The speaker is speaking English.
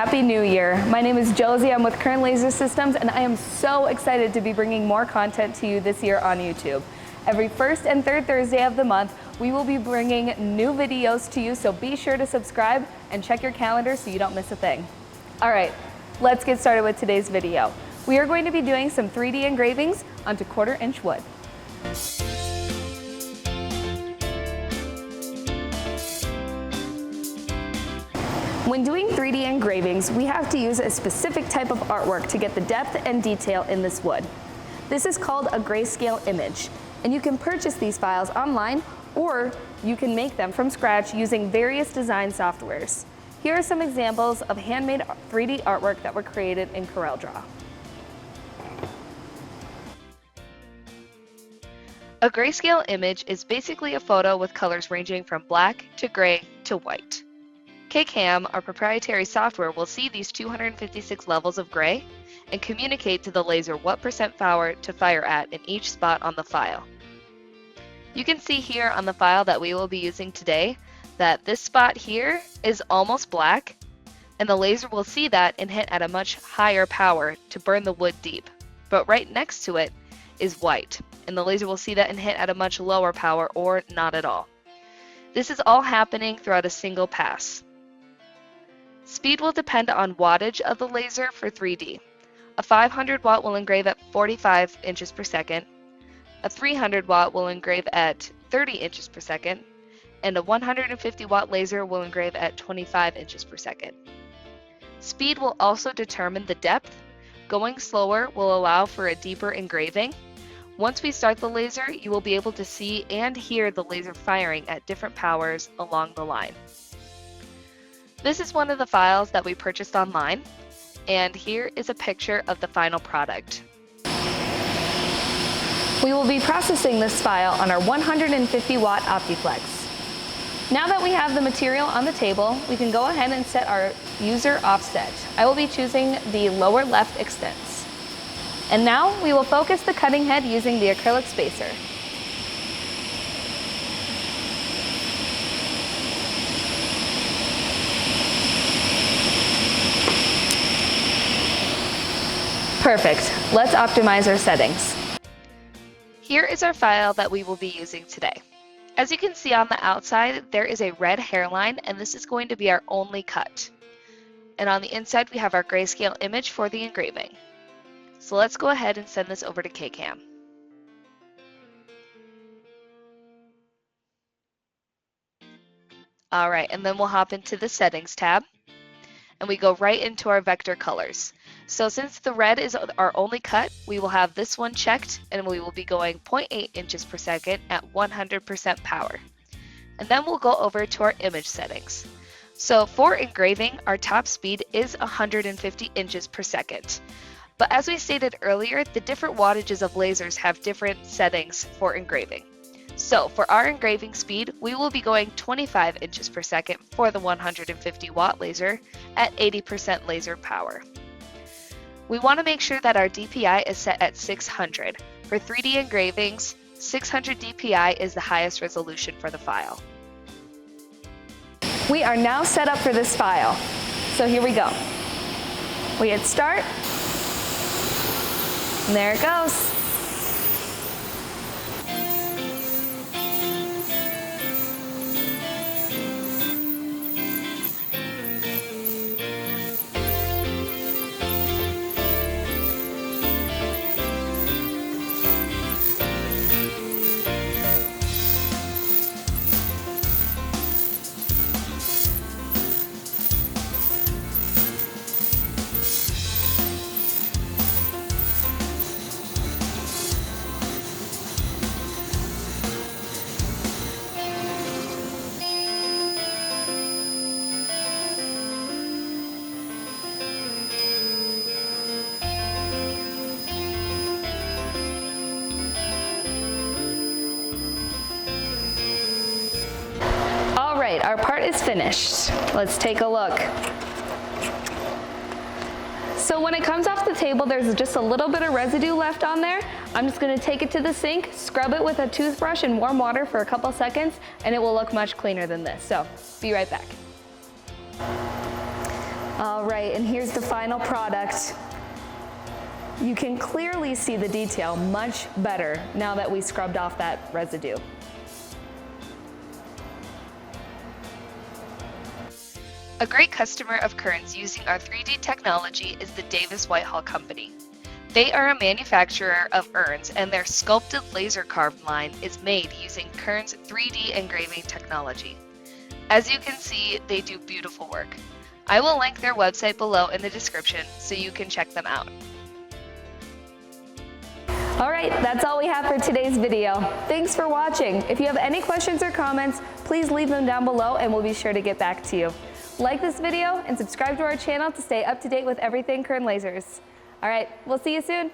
Happy New Year. My name is Josie. I'm with Current Laser Systems, and I am so excited to be bringing more content to you this year on YouTube. Every first and third Thursday of the month, we will be bringing new videos to you, so be sure to subscribe and check your calendar so you don't miss a thing. All right, let's get started with today's video. We are going to be doing some 3D engravings onto 1/4-inch wood. When doing 3D engravings, we have to use a specific type of artwork to get the depth and detail in this wood. This is called a grayscale image, and you can purchase these files online, or you can make them from scratch using various design softwares. Here are some examples of handmade 3D artwork that were created in CorelDRAW. A grayscale image is basically a photo with colors ranging from black to gray to white. KCAM, our proprietary software, will see these 256 levels of gray and communicate to the laser what % power to fire at in each spot on the file. You can see here on the file that we will be using today that this spot here is almost black, and the laser will see that and hit at a much higher power to burn the wood deep. But right next to it is white, and the laser will see that and hit at a much lower power or not at all. This is all happening throughout a single pass. Speed will depend on wattage of the laser for 3D. A 500 watt will engrave at 45 inches per second, a 300 watt will engrave at 30 inches per second, and a 150 watt laser will engrave at 25 inches per second. Speed will also determine the depth. Going slower will allow for a deeper engraving. Once we start the laser, you will be able to see and hear the laser firing at different powers along the line. This is one of the files that we purchased online, and here is a picture of the final product. We will be processing this file on our 150 watt Optiplex. Now that we have the material on the table, we can go ahead and set our user offset. I will be choosing the lower left extents. And now we will focus the cutting head using the acrylic spacer. Perfect. Let's optimize our settings. Here is our file that we will be using today. As you can see on the outside, there is a red hairline, and this is going to be our only cut. And on the inside, we have our grayscale image for the engraving. So let's go ahead and send this over to KCAM. All right, and then we'll hop into the settings tab, and we go right into our vector colors. So since the red is our only cut, we will have this one checked, and we will be going 0.8 inches per second at 100% power. And then we'll go over to our image settings. So for engraving, our top speed is 150 inches per second. But as we stated earlier, the different wattages of lasers have different settings for engraving. So for our engraving speed, we will be going 25 inches per second for the 150 watt laser at 80% laser power. We want to make sure that our DPI is set at 600. For 3D engravings, 600 DPI is the highest resolution for the file. We are now set up for this file. So here we go. We hit start, and there it goes. Alright, our part is finished. Let's take a look. So when it comes off the table, there's just a little bit of residue left on there. I'm just going to take it to the sink, scrub it with a toothbrush in warm water for a couple seconds, and it will look much cleaner than this. So, be right back. All right, and here's the final product. You can clearly see the detail much better now that we scrubbed off that residue. A great customer of Kern's using our 3D technology is the Davis Whitehall Company. They are a manufacturer of urns, and their sculpted laser carved line is made using Kern's 3D engraving technology. As you can see, they do beautiful work. I will link their website below in the description so you can check them out. All right, that's all we have for today's video. Thanks for watching. If you have any questions or comments, please leave them down below and we'll be sure to get back to you. Like this video and subscribe to our channel to stay up to date with everything Kern Lasers. All right, we'll see you soon.